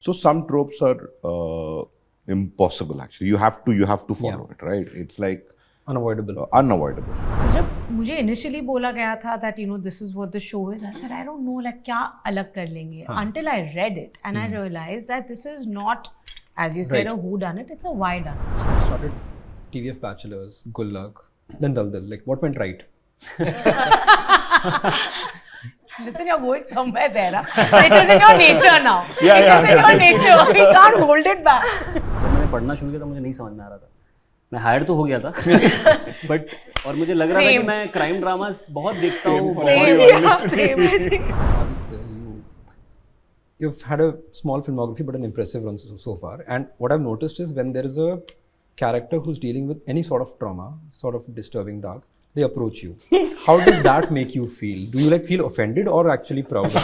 So some tropes are impossible actually. You have to follow it, right? It's like unavoidable. Unavoidable. So जब मुझे initially बोला गया था that this is what the show is, I said I don't know like क्या अलग कर लेंगे. Until I read it and I realized that this is not, as you said, a whodunit. It's a why done. Started TVF Bachelors, Gullak, then Daldal. Like what went right? Listen, you're going somewhere there. Huh? It is in your nature now. It is in your nature. We can't hold it back. जब मैंने पढ़ना शुरू किया तो मुझे नहीं समझ में आ रहा था. मैं हायर तो हो गया था बट और मुझे लग रहा था कि मैं क्राइम ड्रामास बहुत देखता हूँ. Aditya, you've had a small filmography but an impressive run so far. And what I've noticed is when there is a character who's dealing with any sort of trauma, sort of disturbing dark, they approach you. How does that make you feel? Do you like feel offended or actually proud of it?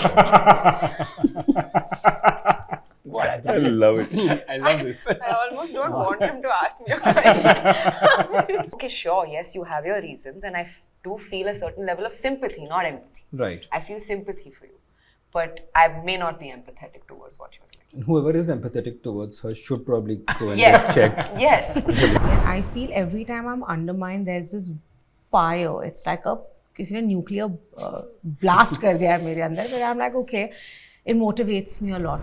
I love it. I love this. I almost don't want him to ask me a question. Okay, sure, yes, you have your reasons, and I do feel a certain level of sympathy, not empathy. Right. I feel sympathy for you, but I may not be empathetic towards what you're doing. Whoever is empathetic towards her should probably go and Yes. get checked. Yes. And I feel every time I'm undermined, there's this fire. It's like किसी ने nuclear blast कर दिया है मेरे अंदर. But I'm like, okay, it motivates me a lot.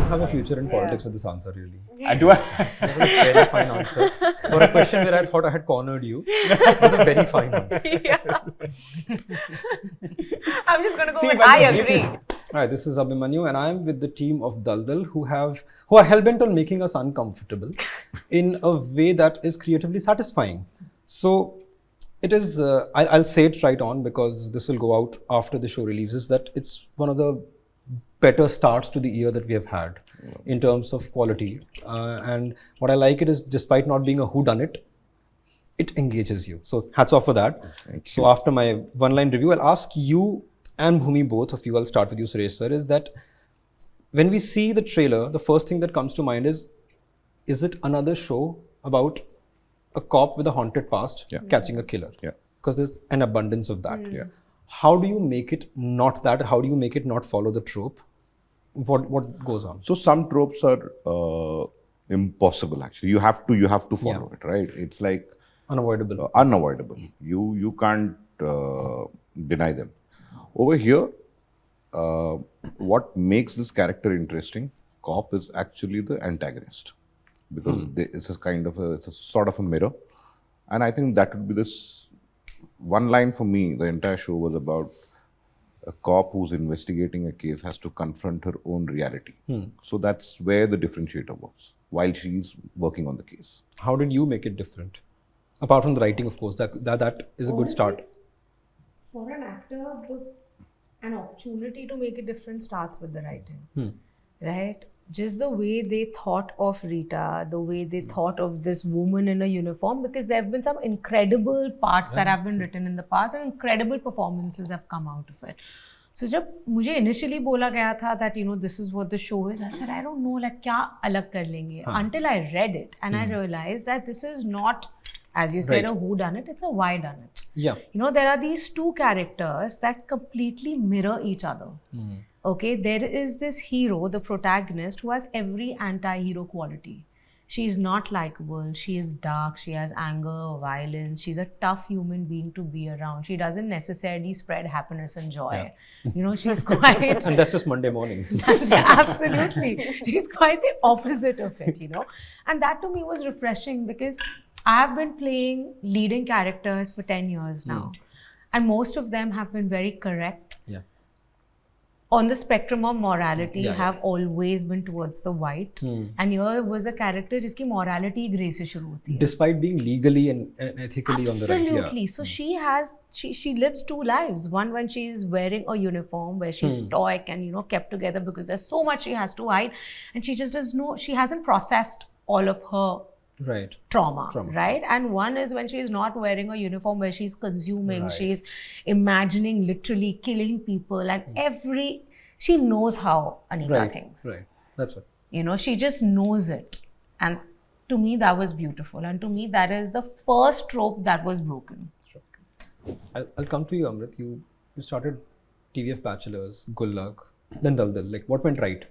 You have a future in politics with this answer, really. I do. That was a very fine answer. For a question where I thought I had cornered you, it was a very fine answer. I'm just going to go with I agree. Alright, this is Abhimanyu and I am with the team of Daldal who are hell-bent on making us uncomfortable in a way that is creatively satisfying. So it is, I'll say it right on because this will go out after the show releases, that it's one of the better starts to the year that we have had in terms of quality. And what I like it is, despite not being a whodunit, it engages you. So hats off for that. So after my one-line review, I'll ask you and Bhumi, both of you, I'll start with you, Suresh sir, is that when we see the trailer, the first thing that comes to mind is it another show about a cop with a haunted past catching a killer? Yeah. Because there's an abundance of that. Yeah. How do you make it not that? How do you make it not follow the trope? What goes on? So some tropes are impossible actually. You have to follow it, right? It's like Unavoidable. Unavoidable. You can't deny them. Over here, what makes this character interesting, cop, is actually the antagonist, because it's a sort of a mirror, and I think that would be this one line for me. The entire show was about a cop who's investigating a case has to confront her own reality. So that's where the differentiator was while she's working on the case. How did you make it different? Apart from the writing, of course, that is a good start. For an actor, an opportunity to make a difference starts with the writing, right? Just the way they thought of Rita, the way they thought of this woman in a uniform, because there have been some incredible parts that have been written in the past and incredible performances have come out of it. So जब मुझे initially बोला गया था that this is what the show is, I said I don't know like क्या अलग कर लेंगे. Until I read it and I realized that this is not, as you said, a who done it, it's a why done it. Yeah. There are these two characters that completely mirror each other. Okay, there is this hero, the protagonist, who has every anti-hero quality. She's not likable, she is dark, she has anger, violence, she's a tough human being to be around. She doesn't necessarily spread happiness and joy. She's quite... And that's just Monday morning. Absolutely. She's quite the opposite of it, And that to me was refreshing because I have been playing leading characters for 10 years now. And most of them have been very correct. Yeah. On the spectrum of morality, have always been towards the white. And here was a character जिसकी morality grey से शुरू होती है. Despite being legally and ethically on the right. Absolutely. So she lives two lives. One when she is wearing a uniform where she's stoic and kept together because there's so much she has to hide, and she just she hasn't processed all of her trauma, right? And one is when she is not wearing a uniform where she's consuming, she's imagining literally killing people, and she knows how Anita thinks. Right, that's what. She just knows it. And to me, that was beautiful. And to me, that is the first trope that was broken. Sure. I'll come to you, Amrit. You started TVF Bachelors, Gullak, then Daldal. Like, what went right?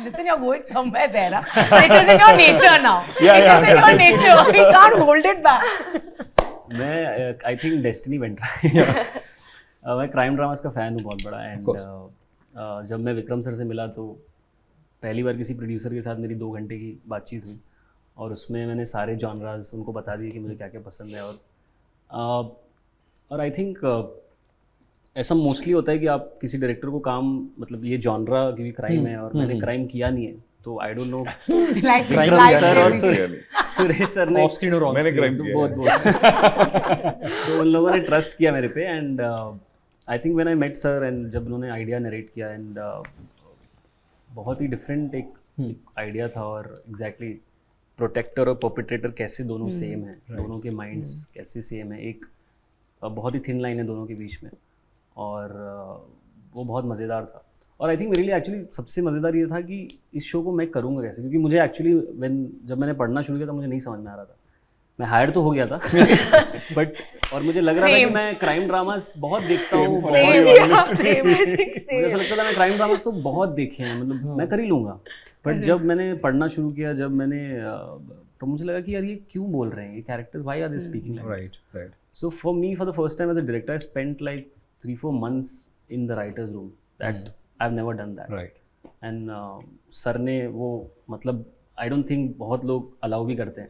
Listen, you're going somewhere there. Huh? It is in your nature now. Yeah, it yeah, is in your nature. We can't hold it back. मैं I think destiny बन रहा है मैं crime dramas का fan हूँ बहुत बड़ा and जब मैं विक्रम सर से मिला तो पहली बार किसी प्रोड्यूसर के साथ मेरी 2 घंटे की बातचीत हुई और उसमें मैंने सारे जॉनराज उनको बता दिए कि मुझे क्या क्या पसंद है और आई थिंक ऐसा मोस्टली होता है कि आप किसी डायरेक्टर को काम मतलब ये जॉनरा क्योंकि क्राइम है और मैंने क्राइम किया नहीं है तो I don't know Like sir और really. सुरेश सर ने ऑफ स्क्रीन और ऑन मैंने स्क्रीन crime किया बहुत तो उन लोगों ने ट्रस्ट किया मेरे पे and I think when I met sir and जब उन्होंने आइडिया नरेट किया एंड बहुत ही डिफरेंट एक आइडिया था और एग्जैक्टली प्रोटेक्टर और परपेट्रेटर कैसे दोनों सेम हैं दोनों के माइंड्स कैसे सेम है एक बहुत ही थिन लाइन है दोनों के बीच में और वो बहुत मज़ेदार था और आई थिंक मेरे लिए एक्चुअली सबसे मज़ेदार ये था कि इस शो को मैं करूँगा कैसे क्योंकि मुझे एक्चुअली जब मैंने पढ़ना शुरू किया था मुझे नहीं समझ में आ रहा था मैं हायर तो हो गया था बट और मुझे लग रहा था कि मैं क्राइम ड्रामास बहुत देखता हूँ मुझे ऐसा लगता था मैं क्राइम ड्रामास तो बहुत देखे हैं मतलब मैं कर ही लूँगा बट जब मैंने पढ़ना शुरू किया जब मैंने तो मुझे लगा कि यार ये क्यों बोल रहे हैं ये characters why are they speaking like this right so for me for the first time as a director I spent like 3-4 months in the writer's room that I've never done that right and sir ने वो मतलब I don't think बहुत लोग allow भी करते हैं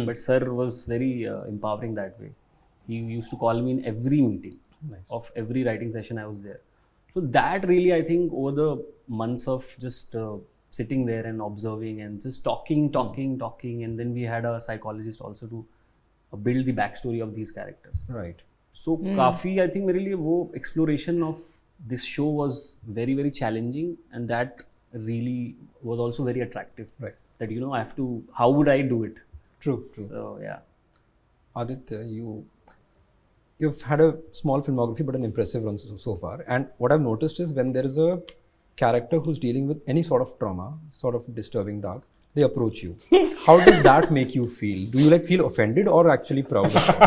but sir was very empowering that way he used to call me in every meeting of every writing session I was there so that really I think over the months of just sitting there and observing and just talking and then we had a psychologist also to build the backstory of these characters right so काफ़ी I think मेरे लिए वो exploration of this show was very very challenging and that really was also very attractive Right. That you know I have to how would I do it True. So yeah Aditya, you've had a small filmography but an impressive run so far. And what I've noticed is when there is a character who's dealing with any sort of trauma, sort of disturbing dark, they approach you. How does that make you feel? Do you like feel offended or actually proud of it?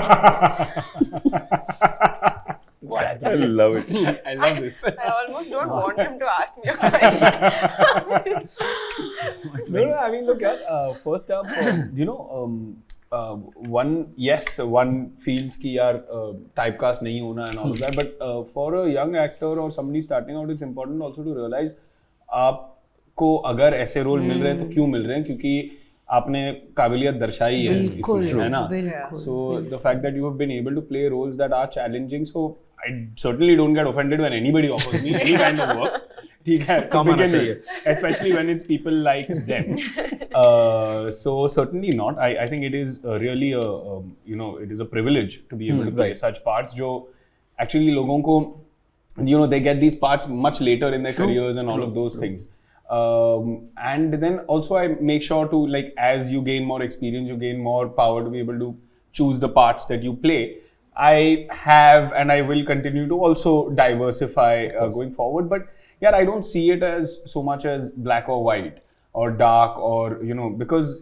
I love it. I love this. I almost don't want him to ask me a question. No, I mean, look at first up, you know, one feels कि यार typecast नहीं होना and all of that, but for a young actor or somebody starting out, it's important also to realize आपको अगर ऐसे role मिल रहे हैं तो क्यों मिल रहे हैं क्योंकि आपने काबिलियत दर्शाई है इसमें है ना so the fact that you have been able to play roles that are challenging so I certainly don't get offended when anybody offers me any kind of work ठीक है काम आना चाहिए especially when it's people like them so certainly not I think it is really a you know it is a privilege to be able to play such parts जो actually लोगों को you know they get these parts much later in their careers and all of those things and then also I make sure to like as you gain more experience you gain more power to be able to choose the parts that you play I have and I will continue to also diversify going forward but yeah I don't see it as so much as black or white or dark or you know because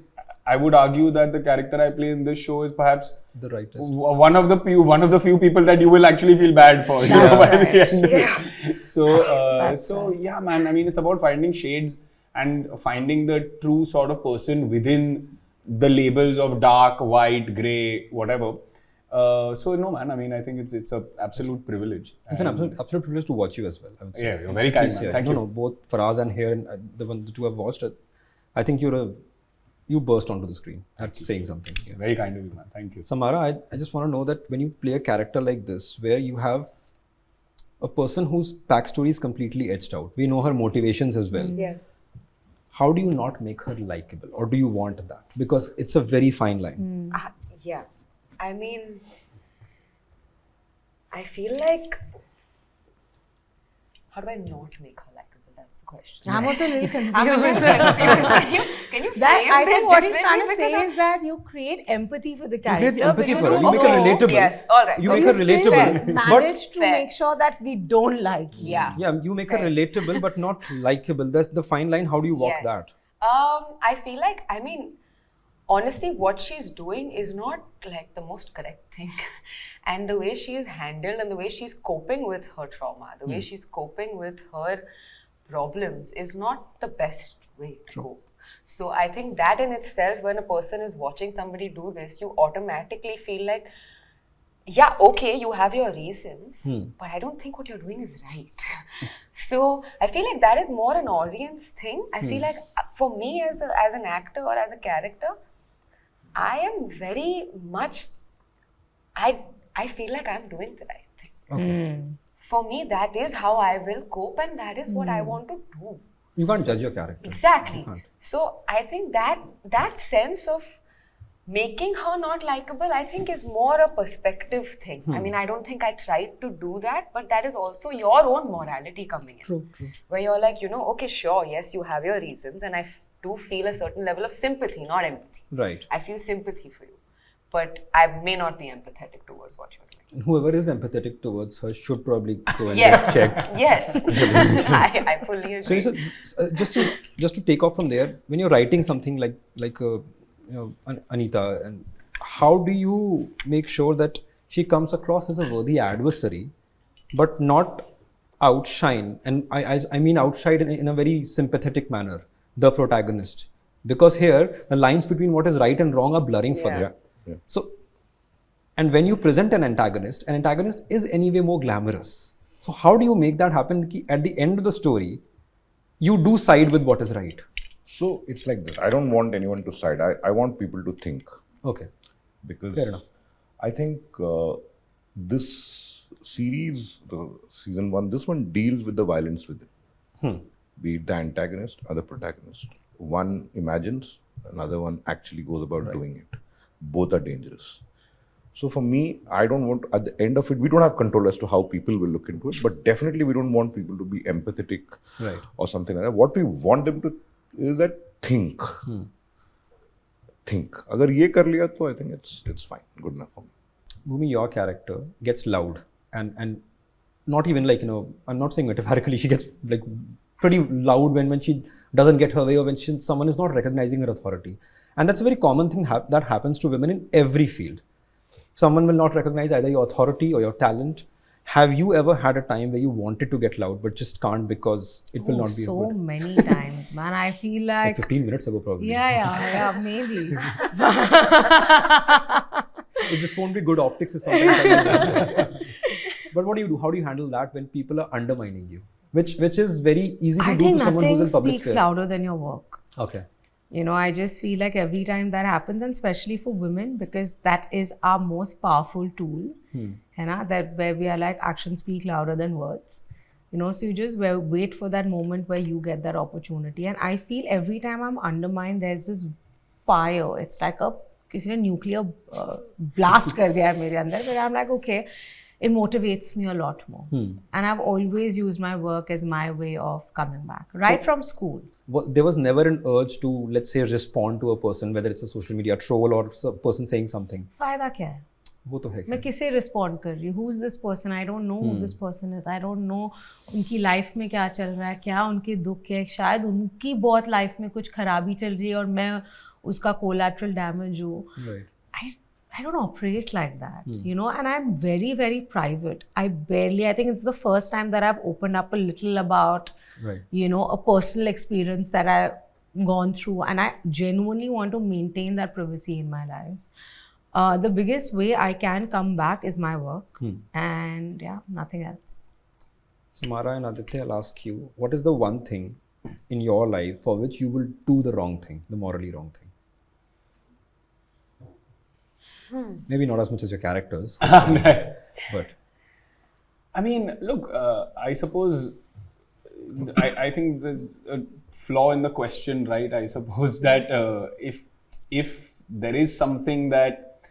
I would argue that the character I play in this show is perhaps The rightest. one of the few people that you will actually feel bad for you know, by the end. So yeah man I mean it's about finding shades and finding the true sort of person within the labels of dark white gray whatever so no man I mean I think it's a absolute privilege It's an absolute privilege to watch you as well. I would say. yeah you're very kind man. Yeah. Thank you No, both Faraz and here, and the two I've watched. I think you burst onto the screen. That's saying something. Yeah. very kind of you man thank you Samara, I just want to know that when you play a character like this, where you have a person whose backstory is completely etched out, we know her motivations as well. Yes. How do you not make her likable, or do you want that? Because it's a very fine line. Yeah. I mean, I feel like how do I not make her likable? That's the question. I'm also a little confused. I'm a little confused. Can you That frame I this think what he's trying to differently? say is that you create empathy for the You character. create empathy for because her. You make her relatable. Yes, all right. You Okay. make her relatable. Still But manage to Fair. make sure that we don't like you. Yeah. yeah, you make her Right. relatable but not likable. That's the fine line. How do you walk Yes. that? I feel like, I mean, honestly, what she's doing is not like the most correct thing. And the way she's handled and the way she's coping with her trauma, the way she's coping with her problems is not the best way to cope. So I think that in itself, when a person is watching somebody do this, you automatically feel like, yeah, okay, you have your reasons, but I don't think what you're doing is right. So I feel like that is more an audience thing. I feel like for me as an actor or as a character, I am very much, I feel like I'm doing the right thing. Okay. For me, that is how I will cope and that is what I want to do. You can't judge your character. Exactly. You can't. So I think that sense of making her not likable, I think is more a perspective thing. I mean, I don't think I tried to do that, but that is also your own morality coming in. True. Where you're like, okay, sure, yes, you have your reasons, and I do feel a certain level of sympathy, not empathy. Right. I feel sympathy for you, but I may not be empathetic towards what you're doing. Whoever is empathetic towards her should probably go and Yes. get checked. Yes. I fully agree. So you said, just to take off from there, when you're writing something like Anita, and how do you make sure that she comes across as a worthy adversary, but not outshine? And I mean outshine in a very sympathetic manner, the protagonist, because here the lines between what is right and wrong are blurring for them. Yeah. So, and when you present an antagonist is anyway more glamorous. So how do you make that happen? At the end of the story, you do side with what is right. So it's like this. I don't want anyone to side. I want people to think. Okay. Because Fair enough. I think this series, the season 1, this one deals with the violence within. Be it the antagonist or the protagonist. One imagines, another one actually goes about doing it. Both are dangerous. So for me, I don't want, at the end of it, we don't have control as to how people will look into it, but definitely we don't want people to be empathetic or something like that. What we want them to is that think. Think. Agar ye kar liya, to I think it's fine, good enough for me. Bhumi, your character gets loud and not even like, I'm not saying metaphorically, she gets like pretty loud when she doesn't get her way or when someone is not recognizing her authority. And that's a very common thing that happens to women in every field. Someone will not recognize either your authority or your talent. Have you ever had a time where you wanted to get loud but just can't because it will not be so good? many times, man. I feel Like like 15 minutes ago probably. yeah, maybe. It just won't be good optics is something. But what do you do? How do you handle that when people are undermining you? Which is very easy to I do think to someone who's nothing in public speaks sphere. louder than your work. Okay. I just feel like every time that happens, and especially for women, because that is our most powerful tool, that where we are like, actions speak louder than words. So you just wait for that moment where you get that opportunity. And I feel every time I'm undermined, there's this fire. It's like किसी ने nuclear blast कर दिया है मेरे अंदर, where I'm like, okay, it motivates me a lot more. And I've always used my work as my way of coming back, right from school. There was never an urge to, let's say, respond to a person, whether it's a social media troll or a person saying something. फायदा क्या है? वो तो है. मैं किसे respond कर रही हूँ? Who's this person? I don't know who this person is. I don't know उनकी life में क्या चल रहा है, क्या उनके दुख है. शायद उनकी बहुत life में कुछ खराबी चल रही है और मैं उसका collateral damage हूँ. Right. I don't operate like that, and I'm very, very private. I think it's the first time that I've opened up a little about, a personal experience that I've gone through, and I genuinely want to maintain that privacy in my life. The biggest way I can come back is my work, and nothing else. Samara and Aditya, I'll ask you, what is the one thing in your life for which you will do the wrong thing, the morally wrong thing? Maybe not as much as your characters, but I mean, look, I suppose I think there's a flaw in the question, right? I suppose that if there is something that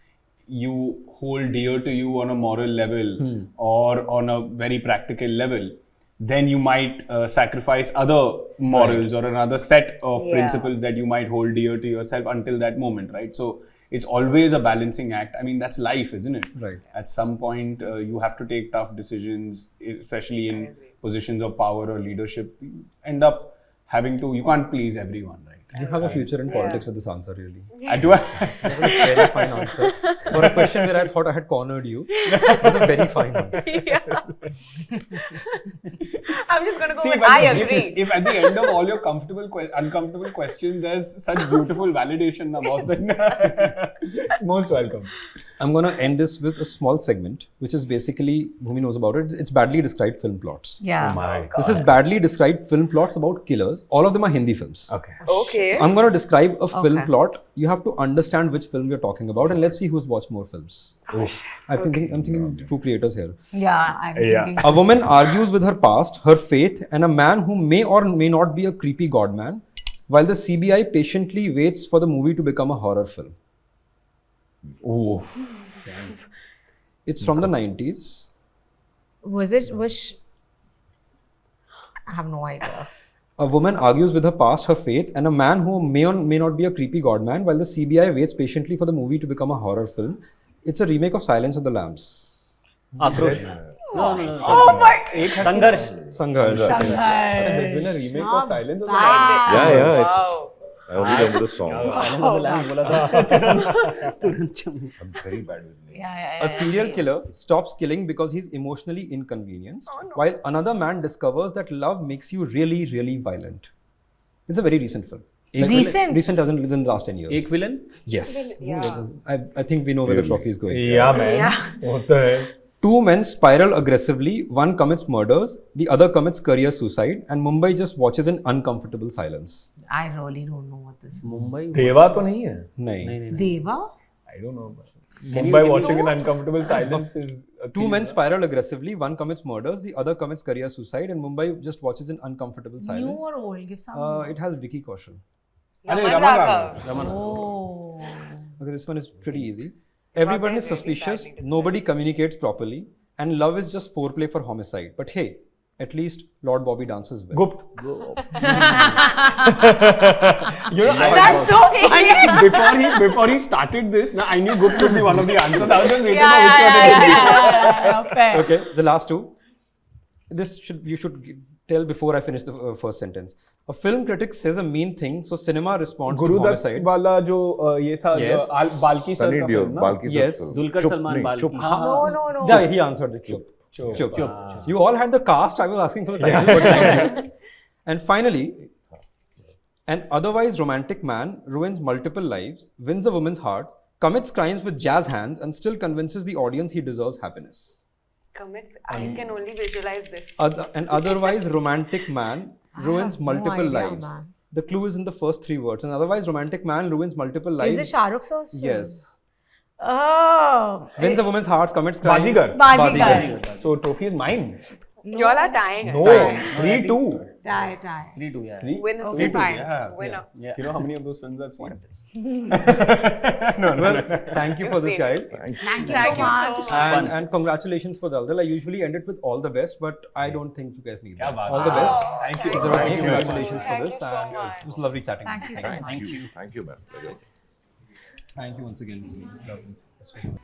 you hold dear to you on a moral level or on a very practical level, then you might sacrifice other morals or another set of principles that you might hold dear to yourself until that moment, right? So it's always a balancing act. I mean, that's life, isn't it? Right. At some point, you have to take tough decisions, especially in positions of power or leadership. You end up having to, you can't please everyone, right? You have a future in politics with this answer, really. I do. That was a very fine answer. For a question where I thought I had cornered you, it was a very fine answer. Yeah. I'm just gonna go See, with but I if- agree. If at the end of all your uncomfortable questions, there's such beautiful validation, na boss, then it's most welcome. I'm going to end this with a small segment, which is basically, Bhumi knows about it, it's badly described film plots. Yeah. This is badly described film plots about killers. All of them are Hindi films. Okay. Okay. So I'm going to describe a film Okay. plot. You have to understand which film we're talking about, and let's see who's watched more films. I'm thinking two creators here. Yeah, I'm Yeah. thinking. A woman argues with her past, her faith, and a man who may or may not be a creepy godman, while the CBI patiently waits for the movie to become a horror film. Ooh. It's from the 90s. I have no idea. A woman argues with her past, her faith, and a man who may or may not be a creepy godman, while the CBI waits patiently for the movie to become a horror film. It's a remake of Silence of the Lambs. Akrosh. No. Oh my! Sangharsh. Sangharsh. There's been a remake of Silence of the bad. Lambs. Yeah, Wow. I only remember the song. Silence of the Lambs बोला था तुरंत चम- I'm very bad with names. Yeah. A serial killer stops killing because he's emotionally inconvenienced, while another man discovers that love makes you really, really violent. It's a very recent film. Recent? Recent as in within the last 10 years. एक villain. Yes. Yeah. I think we know where the trophy is going. Yeah, man. Yeah. What the hell? Two men spiral aggressively, one commits murders, the other commits career suicide, and Mumbai just watches in uncomfortable silence. I really don't know what this is. Mumbai. Deva to nahi hai. Nahi. नहीं. Deva? I don't know. Can you Mumbai give me watching in those? uncomfortable silence is a Two theme. men spiral aggressively, one commits murders, the other commits career suicide, and Mumbai just watches in uncomfortable New silence. or old? Give some. It has Vicky Kaushal. Arey, Raman Raman Raghav. Raghav. Oh. Okay, this one is pretty easy. Everyone is really suspicious, sadly nobody communicates properly, and love is just foreplay for homicide. But hey, at least Lord Bobby dances well. Gupt. You know, That's so funny. before he started this, now I knew Gupt would be one of the answers. I was just waiting for which one it would be. Yeah. Fair. Okay, the last two. You should tell before I finish the first sentence. A film critic says a mean thing, so cinema responds with Gurudutt homicide. वाला जो ये था Yes. जो Balki sir Sunny का Deol, film ना? Balki Yes. sir. Dulquer Chup Salman nahi, Balki. chup. No. Yeah, he answered it. Chup. Chup. Chup. You all had the cast. I was asking for the title, but thank you. And finally, an otherwise romantic man ruins multiple lives, wins a woman's heart, commits crimes with jazz hands, and still convinces the audience he deserves happiness. Commits. I can only visualize this. An otherwise romantic man ruins have no multiple idea, lives. man. The clue is in the first three words. An otherwise romantic man ruins multiple lives. Is it Shah Rukh's first film? Yes. Oh. Wins a woman's heart, commits crimes. Bazigar. Bazigar. So trophy is mine. You all are tying. No, 3-2. Tie. 3-2 yeah. Winner. Okay, fine. Yeah. Winner. Yeah. You know how many of those films I've seen? Well, thank you for this, guys. Thank you so much. And congratulations for Daldal. I usually end it with all the best, but I don't think you guys need that. baat All the best. Thank you. Desimartini, Thank you. congratulations for Thank this. you so And much. it was lovely chatting. Thank you so much. Thank you, man. Pleasure. Thank you once again. Lovely.